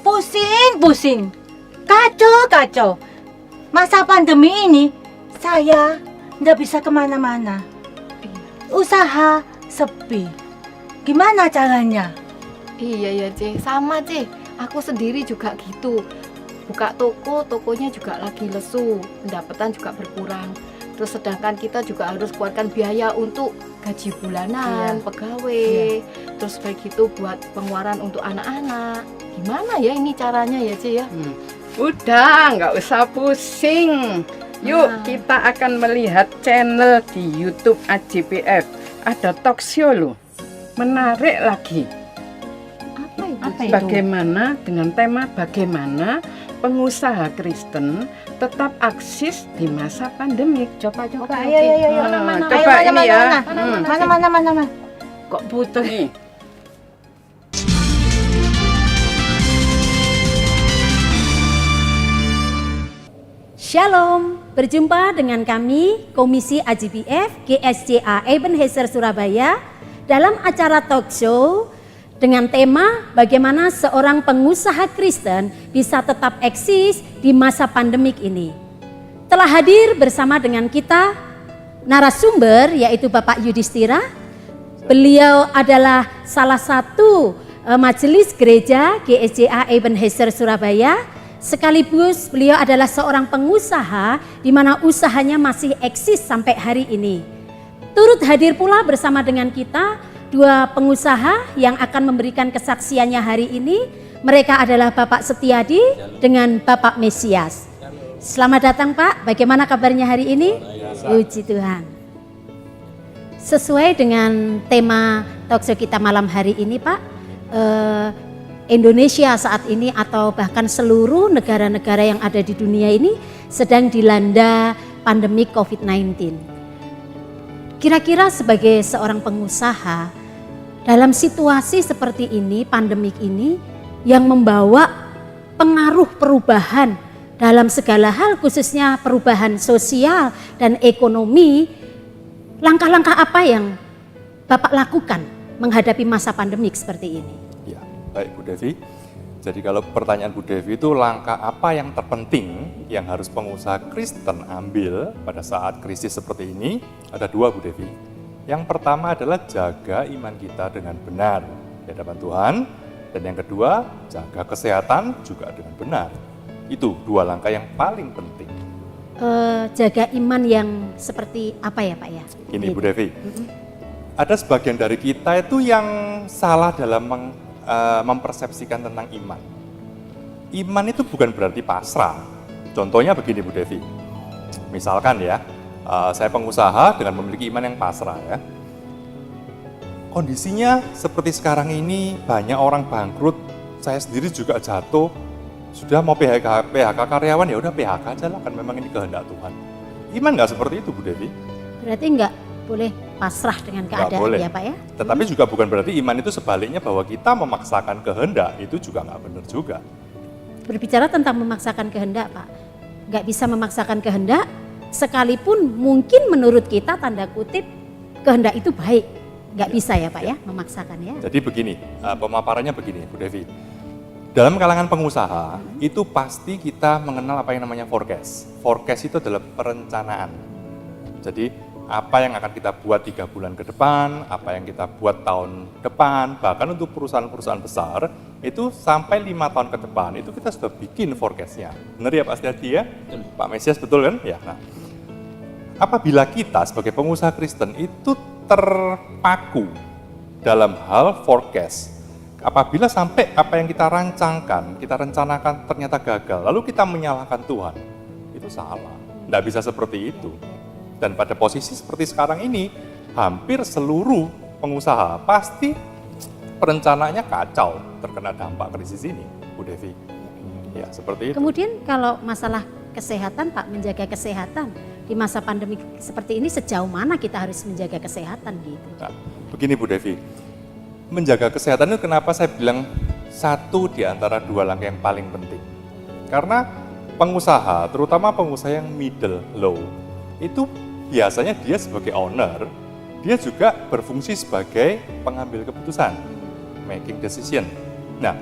Pusing. Kacau. Masa pandemi ini, saya nggak bisa kemana-mana. Usaha sepi. Gimana caranya? Iya ya C, sama C. Aku sendiri juga gitu. Buka toko, tokonya juga lagi lesu, pendapatan juga berkurang. Terus sedangkan kita juga harus keluarkan biaya untuk gaji bulanan, pegawai. Terus baik itu buat pengeluaran untuk anak-anak. Gimana ya ini caranya ya C ya? Udah, nggak usah pusing. Yuk, kita akan melihat channel di YouTube AJPF. Ada talk show loh. Menarik lagi. Apa itu? Bagaimana dengan tema bagaimana pengusaha Kristen tetap eksis di masa pandemik. Coba. Ayo. Coba ini ya. Mana. Kok butuh? Nih. Shalom, berjumpa dengan kami Komisi AJPF GSCA Ebenezer Surabaya dalam acara talk show dengan tema bagaimana seorang pengusaha Kristen bisa tetap eksis di masa pandemik ini. Telah hadir bersama dengan kita narasumber yaitu Bapak Yudhistira. Beliau adalah salah satu majelis gereja GSCA Ebenezer Surabaya. Sekaligus beliau adalah seorang pengusaha di mana usahanya masih eksis sampai hari ini. Turut hadir pula bersama dengan kita dua pengusaha yang akan memberikan kesaksiannya hari ini. Mereka adalah Bapak Setiadi dengan Bapak Mesias. Selamat datang Pak, bagaimana kabarnya hari ini? Puji Tuhan. Sesuai dengan tema talkshow kita malam hari ini Pak, Indonesia saat ini atau bahkan seluruh negara-negara yang ada di dunia ini sedang dilanda pandemi COVID-19. Kira-kira sebagai seorang pengusaha dalam situasi seperti ini, pandemik ini yang membawa pengaruh perubahan dalam segala hal khususnya perubahan sosial dan ekonomi, langkah-langkah apa yang Bapak lakukan menghadapi masa pandemik seperti ini? Ya, baik Bu Devi. Jadi kalau pertanyaan Bu Devi itu langkah apa yang terpenting yang harus pengusaha Kristen ambil pada saat krisis seperti ini? Ada dua Bu Devi. Yang pertama adalah jaga iman kita dengan benar di hadapan Tuhan. Dan yang kedua, jaga kesehatan juga dengan benar. Itu dua langkah yang paling penting. Jaga iman yang seperti apa ya Pak ya? Ini Bu Devi, ada sebagian dari kita itu yang salah dalam mempersepsikan tentang iman. Iman itu bukan berarti pasrah. Contohnya begini Bu Devi, misalkan ya, saya pengusaha dengan memiliki iman yang pasrah ya. Kondisinya seperti sekarang ini banyak orang bangkrut, saya sendiri juga jatuh, sudah mau PHK karyawan ya udah PHK aja lah, kan memang ini kehendak Tuhan. Iman nggak seperti itu Bu Devi? Berarti nggak boleh pasrah dengan keadaan ya Pak ya? Tetapi juga bukan berarti iman itu sebaliknya bahwa kita memaksakan kehendak, itu juga nggak benar juga. Berbicara tentang memaksakan kehendak Pak, nggak bisa memaksakan kehendak sekalipun mungkin menurut kita tanda kutip kehendak itu baik. Nggak bisa ya Pak ya memaksakan ya? Jadi begini, pemaparannya begini Bu Devi. Dalam kalangan pengusaha, itu pasti kita mengenal apa yang namanya forecast. Forecast itu adalah perencanaan. Jadi, apa yang akan kita buat 3 bulan ke depan, apa yang kita buat tahun depan, bahkan untuk perusahaan-perusahaan besar, itu sampai 5 tahun ke depan, itu kita sudah bikin forecast-nya. Benar ya Pak Setiadi ya? Pak Mesias betul kan? Ya. Nah, apabila kita sebagai pengusaha Kristen itu terpaku dalam hal forecast, apabila sampai apa yang kita rancangkan, kita rencanakan ternyata gagal, lalu kita menyalahkan Tuhan, itu salah. Tidak bisa seperti itu. Dan pada posisi seperti sekarang ini, hampir seluruh pengusaha pasti perencanaannya kacau terkena dampak krisis ini, Bu Devi. Ya, seperti itu. Kemudian kalau masalah kesehatan Pak, menjaga kesehatan di masa pandemi seperti ini sejauh mana kita harus menjaga kesehatan gitu? Nah, begini Bu Devi. Menjaga kesehatan itu kenapa saya bilang satu di antara dua langkah yang paling penting. Karena pengusaha, terutama pengusaha yang middle low, itu biasanya dia sebagai owner, dia juga berfungsi sebagai pengambil keputusan, making decision. Nah,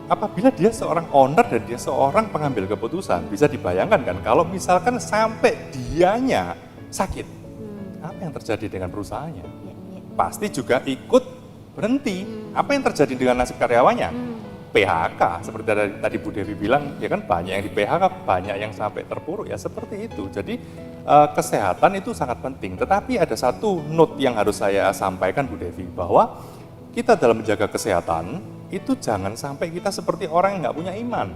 apabila dia seorang owner dan dia seorang pengambil keputusan, bisa dibayangkan kan kalau misalkan sampai dianya sakit, apa yang terjadi dengan perusahaannya? Ya, ya. Pasti juga ikut berhenti. Apa yang terjadi dengan nasib karyawannya? PHK, seperti tadi Bu Devi bilang, ya kan banyak yang di PHK, banyak yang sampai terpuruk, ya seperti itu. Jadi kesehatan itu sangat penting, tetapi ada satu note yang harus saya sampaikan Bu Devi, bahwa kita dalam menjaga kesehatan, itu jangan sampai kita seperti orang yang nggak punya iman.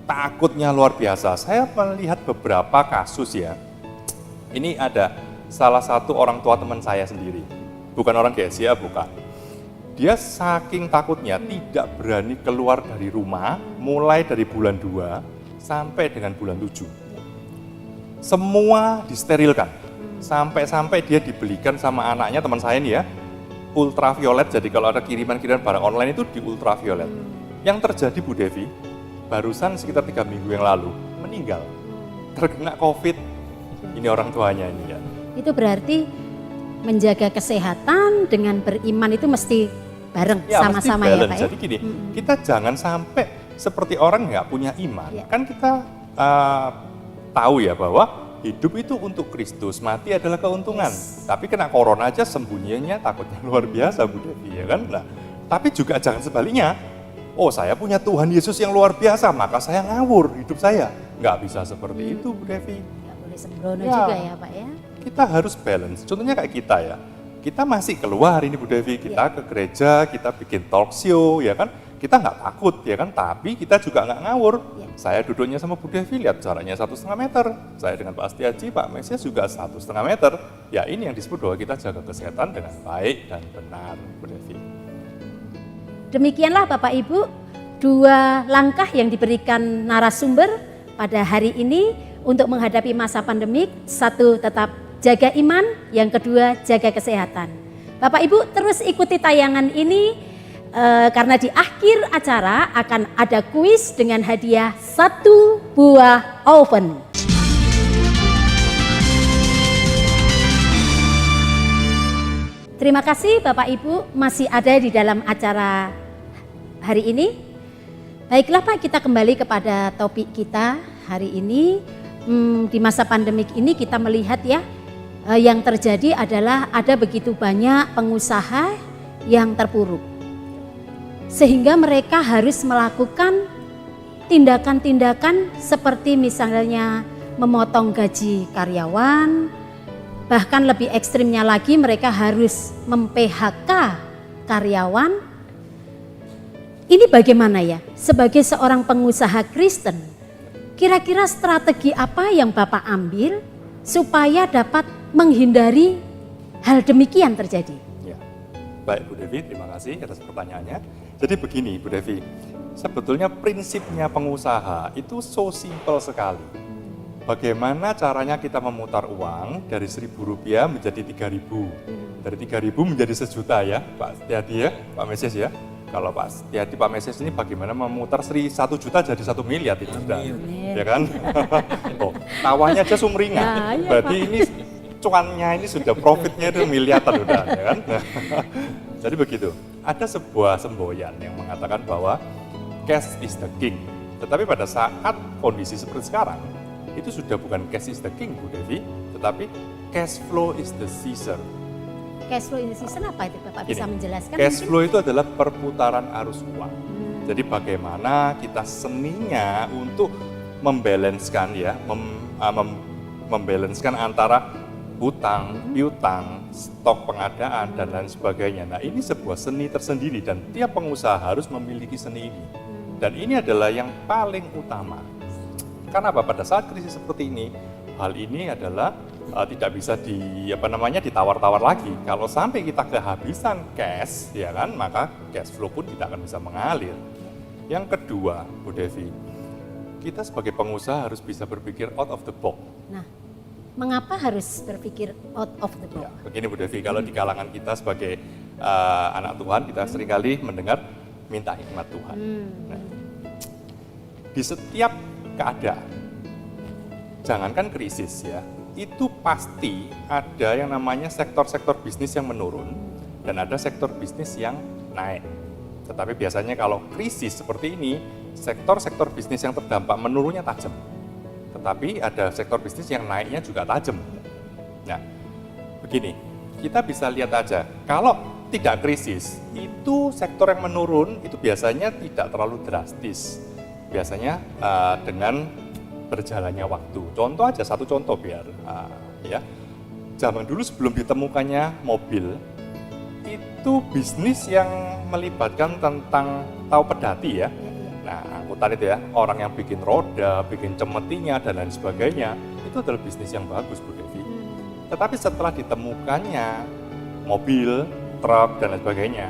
Takutnya luar biasa. Saya melihat beberapa kasus ya, ini ada salah satu orang tua teman saya sendiri, bukan orang GSIA, bukan. Dia saking takutnya tidak berani keluar dari rumah mulai dari bulan 2 sampai dengan bulan 7. Semua disterilkan. Sampai-sampai dia dibelikan sama anaknya, teman saya ini ya, ultraviolet. Jadi kalau ada kiriman-kiriman barang online itu di ultraviolet. Yang terjadi Bu Devi, barusan sekitar 3 minggu yang lalu, meninggal. Terkena COVID. Ini orang tuanya ini ya. Itu berarti menjaga kesehatan dengan beriman itu mesti bareng Ya, sama-sama mesti ya balance. Pak ya. Jadi gini, kita jangan sampai seperti orang nggak punya iman. Ya. Kan kita tahu ya bahwa hidup itu untuk Kristus, mati adalah keuntungan. Tapi kena corona aja sembunyinya takutnya luar biasa Bu Devi ya kan. Nah, tapi juga jangan sebaliknya. Oh, saya punya Tuhan Yesus yang luar biasa, maka saya ngawur hidup saya. Nggak bisa seperti itu Bu Devi. Nggak boleh sembrono Ya. juga ya Pak ya. Kita harus balance. Contohnya kayak kita ya. Kita masih keluar ini Bu Devi, kita ke gereja, kita bikin talk show ya kan. Kita nggak takut ya kan, tapi kita juga nggak ngawur. Ya. Saya duduknya sama Bu Devi, lihat jaraknya 1,5 meter. Saya dengan Pak Astiaji, Pak Mesias juga 1,5 meter. Ya ini yang disebut bahwa kita jaga kesehatan dengan baik dan benar Bu Devi. Demikianlah Bapak Ibu, 2 langkah yang diberikan narasumber pada hari ini untuk menghadapi masa pandemik. 1, tetap jaga iman, yang kedua jaga kesehatan. Bapak Ibu terus ikuti tayangan ini karena di akhir acara akan ada kuis dengan hadiah 1 buah oven. Terima kasih Bapak Ibu masih ada di dalam acara hari ini. Baiklah Pak, kita kembali kepada topik kita hari ini. Di masa pandemik ini kita melihat ya, yang terjadi adalah ada begitu banyak pengusaha yang terpuruk. Sehingga mereka harus melakukan tindakan-tindakan seperti misalnya memotong gaji karyawan, bahkan lebih ekstrimnya lagi mereka harus mem-PHK karyawan. Ini bagaimana ya, sebagai seorang pengusaha Kristen, kira-kira strategi apa yang Bapak ambil supaya dapat menghindari hal demikian terjadi? Ya. Baik Bu Devi, terima kasih atas pertanyaannya. Jadi begini Bu Devi, sebetulnya prinsipnya pengusaha itu so simple sekali. Bagaimana caranya kita memutar uang dari Rp1.000 menjadi Rp3.000, dari Rp3.000 menjadi Rp1.000.000 ya Pak Setiadi ya, Pak Mesias ya. Kalau Pak Setiadi, Pak Mesias ini bagaimana memutar 1 juta jadi 1 miliar itu sudah, ya kan? Oh, tawanya aja sumringah. Nah, iya, Berarti ini cuannya ini sudah profitnya itu miliaran udah, ya kan? Jadi begitu. Ada sebuah semboyan yang mengatakan bahwa cash is the king. Tetapi pada saat kondisi seperti sekarang, itu sudah bukan cash is the king Bu Devi, tetapi cash flow is the Caesar. Cash flow in the season apa itu Bapak bisa Gini, menjelaskan? cash mungkin? flow itu adalah perputaran arus uang. Jadi bagaimana kita seninya untuk membalanskan ya, membalanskan antara hutang, piutang, stok pengadaan dan lain sebagainya. Nah, ini sebuah seni tersendiri dan tiap pengusaha harus memiliki seni ini. Dan ini adalah yang paling utama. Karena apa? Pada saat krisis seperti ini, hal ini adalah tidak bisa ditawar-tawar lagi. Kalau sampai kita kehabisan cash, ya kan, maka cash flow pun tidak akan bisa mengalir. Yang kedua, Bu Devi, kita sebagai pengusaha harus bisa berpikir out of the box. Nah, mengapa harus berpikir out of the box? Ya, begini Bu Devi, kalau di kalangan kita sebagai anak Tuhan, kita seringkali mendengar minta hikmat Tuhan. Nah, di setiap keadaan, jangankan krisis ya, itu pasti ada yang namanya sektor-sektor bisnis yang menurun dan ada sektor bisnis yang naik. Tetapi biasanya kalau krisis seperti ini, sektor-sektor bisnis yang terdampak menurunnya tajam. Tetapi ada sektor bisnis yang naiknya juga tajam. Nah, begini, kita bisa lihat aja, kalau tidak krisis, itu sektor yang menurun itu biasanya tidak terlalu drastis. Biasanya dengan berjalannya waktu. Contoh aja, satu contoh biar ya. Zaman dulu sebelum ditemukannya mobil, itu bisnis yang melibatkan tentang tahu pedati ya. Nah, angkutan itu ya, orang yang bikin roda, bikin cemetinya dan lain sebagainya, itu adalah bisnis yang bagus Bu Devi. Tetapi setelah ditemukannya mobil, truk dan lain sebagainya,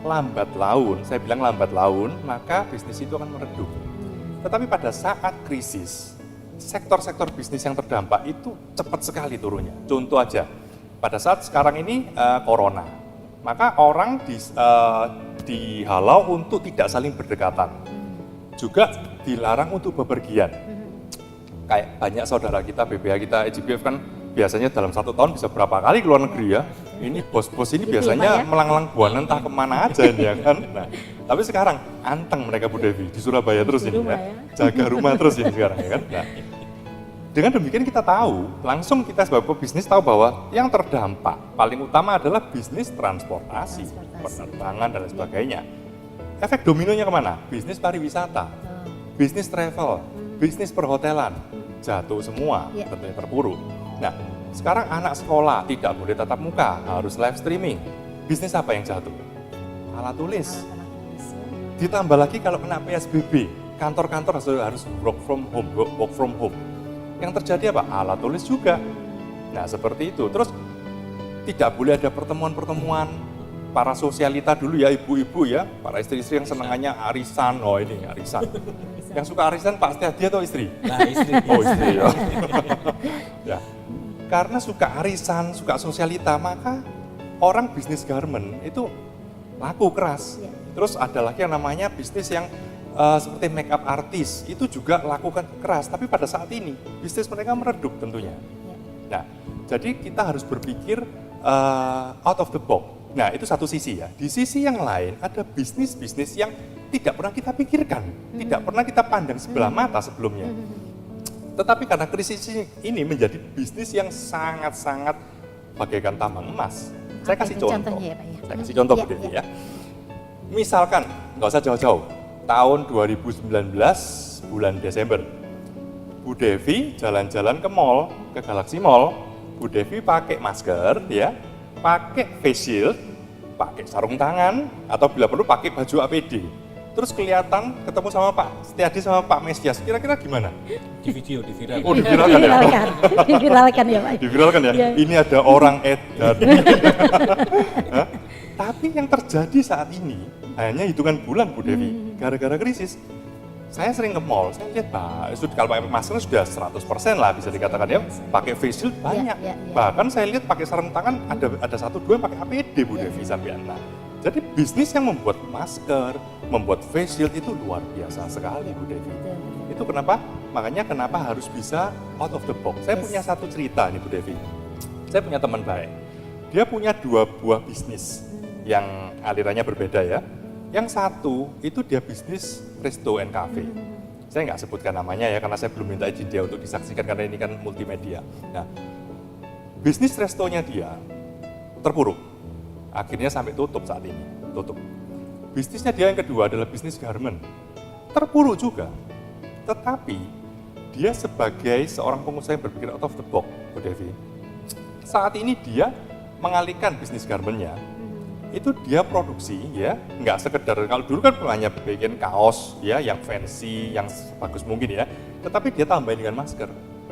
lambat laun, saya bilang lambat laun, maka bisnis itu akan meredup. Tetapi pada saat krisis, sektor-sektor bisnis yang terdampak itu cepat sekali turunnya. Contoh aja, pada saat sekarang ini corona, maka orang dihalau untuk tidak saling berdekatan. Juga dilarang untuk bepergian. Kayak banyak saudara kita, BPH kita, IGBF kan biasanya dalam 1 tahun bisa berapa kali ke luar negeri ya. Ini bos-bos ini biasanya melanglang buana entah kemana aja ini ya kan. Nah, tapi sekarang anteng mereka Bu Devi di Surabaya terus ini ya. Jaga rumah terus ini sekarang ya kan. Nah, dengan demikian kita tahu, langsung kita sebagai pebisnis tahu bahwa yang terdampak paling utama adalah bisnis transportasi. Penerbangan dan lain sebagainya. Efek dominonya kemana? Bisnis pariwisata, bisnis travel, bisnis perhotelan, jatuh semua, tentunya terpuruk. Nah, sekarang anak sekolah tidak boleh tatap muka, harus live streaming. Bisnis apa yang jatuh? Alat tulis. Ditambah lagi kalau kena PSBB, kantor-kantor harus work from home. Yang terjadi apa? Alat tulis juga. Nah, seperti itu. Terus tidak boleh ada pertemuan-pertemuan para sosialita dulu ya, ibu-ibu ya, para istri-istri yang senangannya arisan. Oh ini arisan. Yang suka arisan Pak Setiadi atau istri? Nah, istri. Oh istri ya. Ya. Karena suka arisan, suka sosialita, maka orang bisnis garment itu laku keras. Terus ada lagi yang namanya bisnis yang seperti make up artis, itu juga lakukan keras. Tapi pada saat ini, bisnis mereka meredup tentunya. Nah, jadi kita harus berpikir out of the box. Nah, itu satu sisi ya. Di sisi yang lain, ada bisnis-bisnis yang tidak pernah kita pikirkan, tidak pernah kita pandang sebelah mata sebelumnya. Tetapi karena krisis ini menjadi bisnis yang sangat-sangat bagaikan tambang emas. Saya kasih contoh. Contohnya ya Pak ya. Saya kasih contoh Bu Devi ya. Misalkan, nggak usah jauh-jauh, tahun 2019 bulan Desember, Bu Devi jalan-jalan ke mall, ke Galaxy Mall, Bu Devi pakai masker ya, pakai face shield, pakai sarung tangan, atau bila perlu pakai baju APD. Terus kelihatan ketemu sama Pak Setiadi sama Pak Mesias, kira-kira gimana? Di video, di viral. Oh, diviralkan ya? Diviralkan ya Pak. Diviralkan ya? Iya. Ini ada orang edan. Hah? Tapi yang terjadi saat ini hanya hitungan bulan Bu Devi, gara-gara krisis. Saya sering ke mall, saya lihat kalau pakai masker sudah 100% lah bisa dikatakan ya, pakai face shield banyak. Bahkan saya lihat pakai sarung tangan ada 1-2 yang pakai APD Bu Devi sampean. Nah, jadi bisnis yang membuat masker, membuat face shield itu luar biasa sekali Bu Devi. Itu kenapa? Makanya kenapa harus bisa out of the box. Saya punya satu cerita nih Bu Devi. Saya punya teman baik. Dia punya 2 buah bisnis yang alirannya berbeda ya. Yang satu itu dia bisnis resto and cafe. Saya nggak sebutkan namanya ya karena saya belum minta izin dia untuk disaksikan karena ini kan multimedia. Nah, bisnis restonya dia terpuruk. Akhirnya sampai tutup saat ini, tutup. Bisnisnya dia yang kedua adalah bisnis garment. Terpuruk juga. Tetapi dia sebagai seorang pengusaha yang berpikir out of the box, Bu Devi. Saat ini dia mengalihkan bisnis garmentnya. Itu dia produksi ya, nggak sekedar kalau dulu kan hanya bikin kaos ya yang fancy, yang bagus mungkin ya, tetapi dia tambahin dengan masker.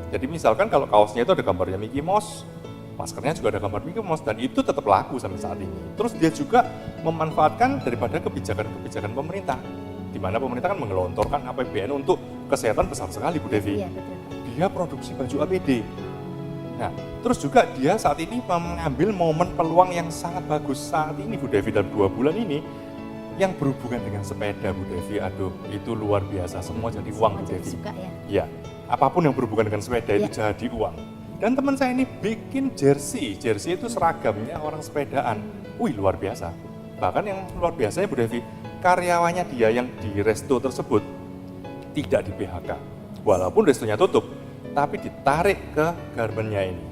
Jadi misalkan kalau kaosnya itu ada gambarnya Mickey Mouse, maskernya juga ada gambar Mickey Mouse dan itu tetap laku sampai saat ini. Terus dia juga memanfaatkan daripada kebijakan-kebijakan pemerintah, di mana pemerintah kan menggelontorkan APBN untuk kesehatan besar sekali Bu Devi. Iya, betul. Dia produksi baju APD. Nah, terus juga dia saat ini mengambil momen peluang yang sangat bagus saat ini Bu Devi dalam 2 bulan ini yang berhubungan dengan sepeda Bu Devi. Aduh, itu luar biasa, semua jadi uang Bu Devi. Suka ya. Ya, apapun yang berhubungan dengan sepeda itu jadi uang. Dan teman saya ini bikin jersey itu seragamnya orang sepedaan. Wih, luar biasa. Bahkan yang luar biasanya Bu Devi, karyawannya dia yang di resto tersebut tidak di PHK. Walaupun restonya tutup, tapi ditarik ke garmennya ini.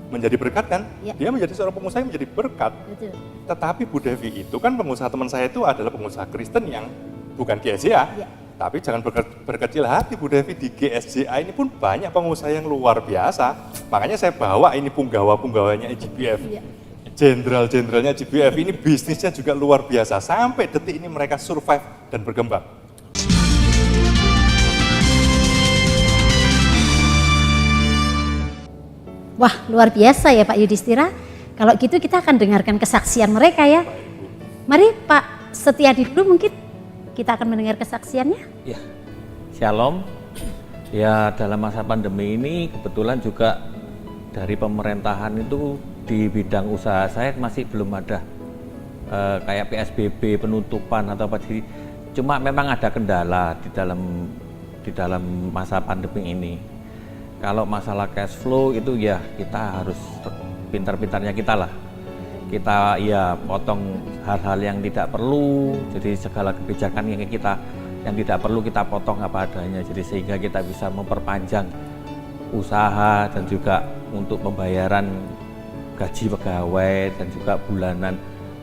Menjadi berkat kan? Ya. Dia menjadi seorang pengusaha yang menjadi berkat. Betul. Tetapi Bu Devi itu kan pengusaha, teman saya itu adalah pengusaha Kristen yang bukan GSJA. Ya. Tapi jangan berkecil hati Bu Devi, di GSJA ini pun banyak pengusaha yang luar biasa. Makanya saya bawa ini punggawa-punggawanya IGBF. Ya. Jenderal-jenderalnya IGBF ini bisnisnya juga luar biasa. Sampai detik ini mereka survive dan berkembang. Wah, luar biasa ya Pak Yudhistira. Kalau gitu kita akan dengarkan kesaksian mereka ya. Mari Pak Setiadi dulu mungkin kita akan mendengar kesaksiannya. Ya, Shalom. Ya, dalam masa pandemi ini kebetulan juga dari pemerintahan itu di bidang usaha saya masih belum ada kayak PSBB, penutupan atau apa. Cuma memang ada kendala di dalam masa pandemi ini. Kalau masalah cash flow itu ya kita harus pintar-pintarnya kita lah. Kita ya potong hal-hal yang tidak perlu, jadi segala kebijakan yang tidak perlu kita potong apa adanya, jadi sehingga kita bisa memperpanjang usaha dan juga untuk pembayaran gaji pegawai dan juga bulanan,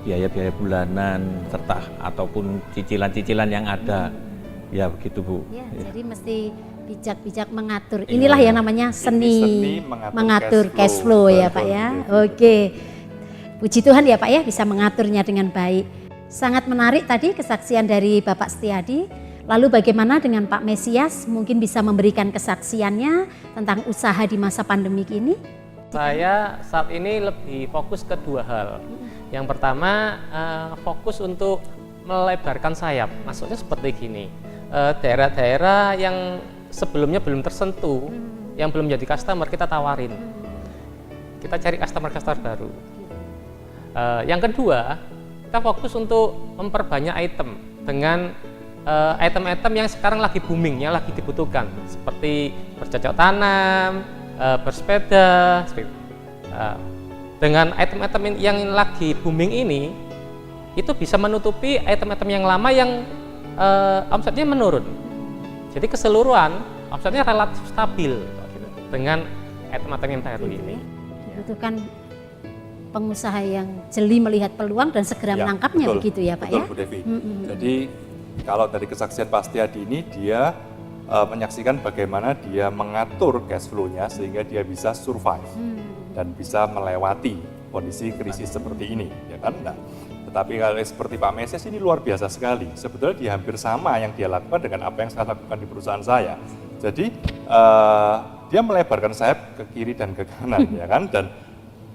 biaya-biaya bulanan serta ataupun cicilan-cicilan yang ada. Ya begitu Bu. Ya, jadi mesti bijak-bijak mengatur. Inilah yang namanya seni mengatur cash flow ya Pak ya. Oke. Puji Tuhan ya Pak ya bisa mengaturnya dengan baik. Sangat menarik tadi kesaksian dari Bapak Setiadi. Lalu bagaimana dengan Pak Mesias? Mungkin bisa memberikan kesaksiannya tentang usaha di masa pandemik ini. Saya saat ini lebih fokus ke dua hal. Yang pertama fokus untuk melebarkan sayap. Maksudnya seperti gini. Daerah-daerah yang sebelumnya belum tersentuh, yang belum jadi customer kita tawarin. Kita cari customer baru. Yang kedua, kita fokus untuk memperbanyak item dengan item-item yang sekarang lagi booming, yang lagi dibutuhkan, seperti bercocok tanam, bersepeda. Dengan item-item yang lagi booming ini, itu bisa menutupi item-item yang lama yang omsetnya menurun. Jadi keseluruhan omsetnya relatif stabil dengan item-item yang baru ini. Dibutuhkan pengusaha yang jeli melihat peluang dan segera menangkapnya, betul, begitu ya Pak betul, ya? Bu Devi. Jadi kalau dari kesaksian Pak Setiadi ini dia menyaksikan bagaimana dia mengatur cash flow-nya sehingga dia bisa survive dan bisa melewati kondisi krisis seperti ini, ya kan? Nah, tetapi kalau seperti Pak Mesias ini luar biasa sekali. Sebetulnya dia hampir sama yang dia lakukan dengan apa yang saya lakukan di perusahaan saya. Jadi dia melebarkan sayap ke kiri dan ke kanan, ya kan? Dan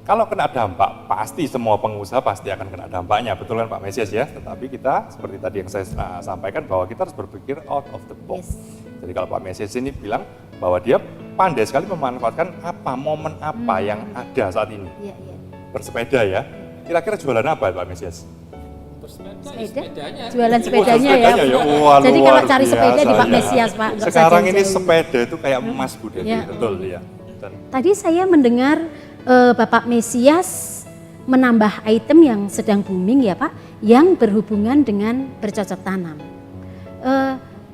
kalau kena dampak, pasti semua pengusaha pasti akan kena dampaknya, betul kan Pak Mesias ya? Tetapi kita, seperti tadi yang saya sampaikan, bahwa kita harus berpikir out of the box. Jadi kalau Pak Mesias ini bilang bahwa dia pandai sekali memanfaatkan momen apa yang ada saat ini. Iya, iya. Bersepeda ya, kira-kira jualan apa Pak Mesias? Sepeda? Jualan sepedanya ya. Wah, jadi kalau cari luar sepeda di Pak biasa, Mesias Pak. nggak usah Sekarang ini jauh-jauh. sepeda itu kayak emas Bu Devi, Ya. betul ya. Dan Tadi saya mendengar Bapak Mesias menambah item yang sedang booming ya Pak, yang berhubungan dengan bercocok tanam.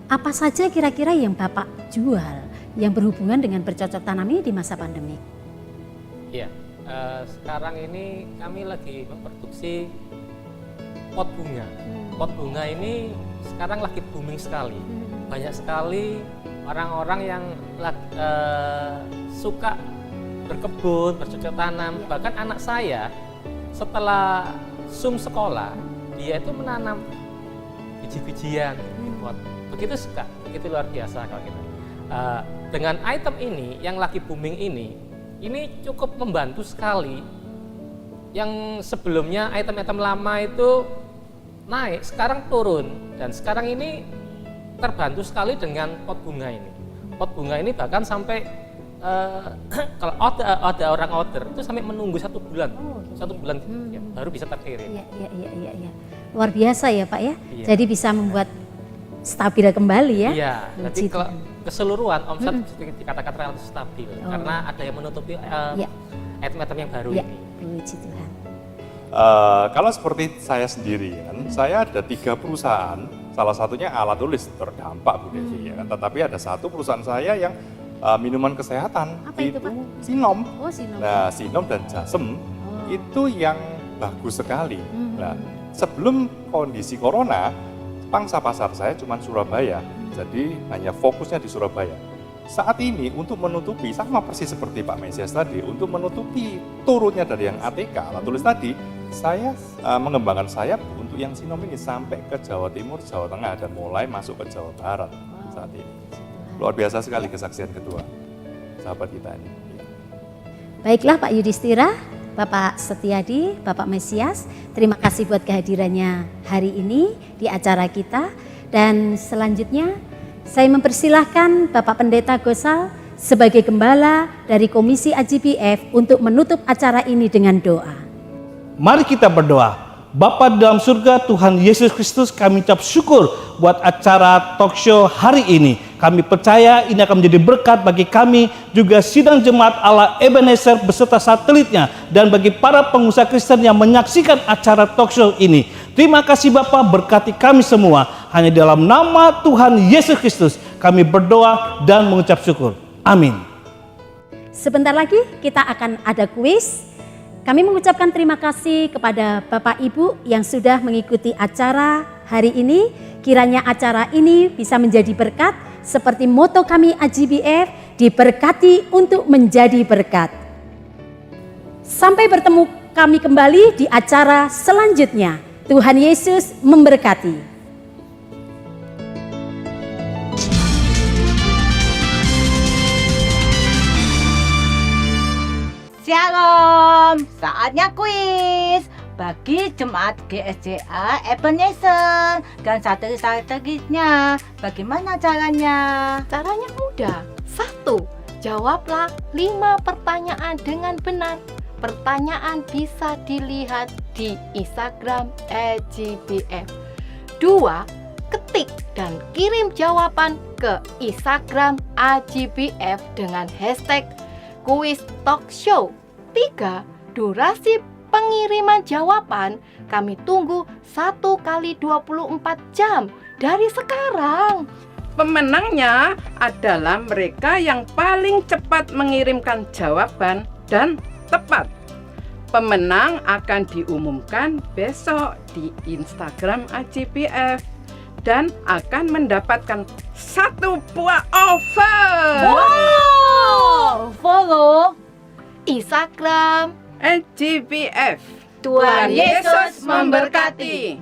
Apa saja kira-kira yang Bapak jual yang berhubungan dengan bercocok tanam ini di masa pandemi? Iya, sekarang ini kami lagi memproduksi pot bunga. Pot bunga ini sekarang lagi booming sekali. Banyak sekali orang-orang yang suka berkebun, bercocok tanam. Bahkan anak saya setelah Zoom sekolah, dia itu menanam biji-bijian di pot. Begitu suka, begitu luar biasa kalau kita. Dengan item ini yang lagi booming ini cukup membantu sekali. Yang sebelumnya item-item lama itu naik, sekarang turun. Dan sekarang ini terbantu sekali dengan pot bunga ini. Pot bunga ini bahkan sampai kalau ada orang order itu sampai menunggu 1 bulan, ya, baru bisa terkirim. Iya. Luar biasa ya Pak ya. Iya. Jadi bisa membuat stabil kembali ya. Iya, Puji jadi kalau Tuhan. keseluruhan omset dikatakan relatif stabil karena ada yang menutupi Iya. item-item yang baru Iya, ini. puji Tuhan. Kalau seperti saya sendiri kan, saya ada 3 perusahaan, salah satunya alat tulis terdampak Bu Devi ya kan. Tetapi ada satu perusahaan saya yang minuman kesehatan. Apa itu, Pak? Sinom. Oh, Sinom. Nah, Sinom dan Jasem itu yang bagus sekali. Nah, sebelum kondisi corona, pangsa pasar saya cuma Surabaya. Jadi hanya fokusnya di Surabaya. Saat ini untuk menutupi, sama persis seperti Pak Mesias tadi, untuk menutupi turunnya dari yang ATK, alat tulis tadi, saya mengembangkan sayap untuk yang Sinom ini sampai ke Jawa Timur, Jawa Tengah, dan mulai masuk ke Jawa Barat saat ini. Luar biasa sekali kesaksian kedua sahabat kita ini. Baiklah Pak Yudhistira, Bapak Setiadi, Bapak Mesias, terima kasih buat kehadirannya hari ini di acara kita. Dan selanjutnya saya mempersilahkan Bapak Pendeta Gosal sebagai gembala dari Komisi AJBF untuk menutup acara ini dengan doa. Mari kita berdoa. Bapa di dalam surga, Tuhan Yesus Kristus, kami ucap syukur buat acara talk show hari ini. Kami percaya ini akan menjadi berkat bagi kami, juga sidang jemaat Allah Ebenezer beserta satelitnya, dan bagi para pengusaha Kristen yang menyaksikan acara talk show ini. Terima kasih Bapa, berkati kami semua. Hanya dalam nama Tuhan Yesus Kristus kami berdoa dan mengucap syukur. Amin. Sebentar lagi kita akan ada kuis. Kami mengucapkan terima kasih kepada Bapak Ibu yang sudah mengikuti acara hari ini. Kiranya acara ini bisa menjadi berkat seperti moto kami AJBF, diberkati untuk menjadi berkat. Sampai bertemu kami kembali di acara selanjutnya. Tuhan Yesus memberkati. Shalom, saatnya kuis bagi jemaat GSCA Ebenezer dan satelit-satelitnya. Bagaimana caranya? Caranya mudah. 1. Jawablah 5 pertanyaan dengan benar. Pertanyaan bisa dilihat di Instagram AJBF. 2. Ketik dan kirim jawaban ke Instagram AJBF dengan hashtag kuis talk show. 3. Durasi pengiriman jawaban kami tunggu 1 kali 24 jam dari sekarang. Pemenangnya adalah mereka yang paling cepat mengirimkan jawaban dan tepat. Pemenang akan diumumkan besok di Instagram AJBF dan akan mendapatkan 1 buah offer. Wow, follow Instagram AJBF. Tuhan Yesus memberkati.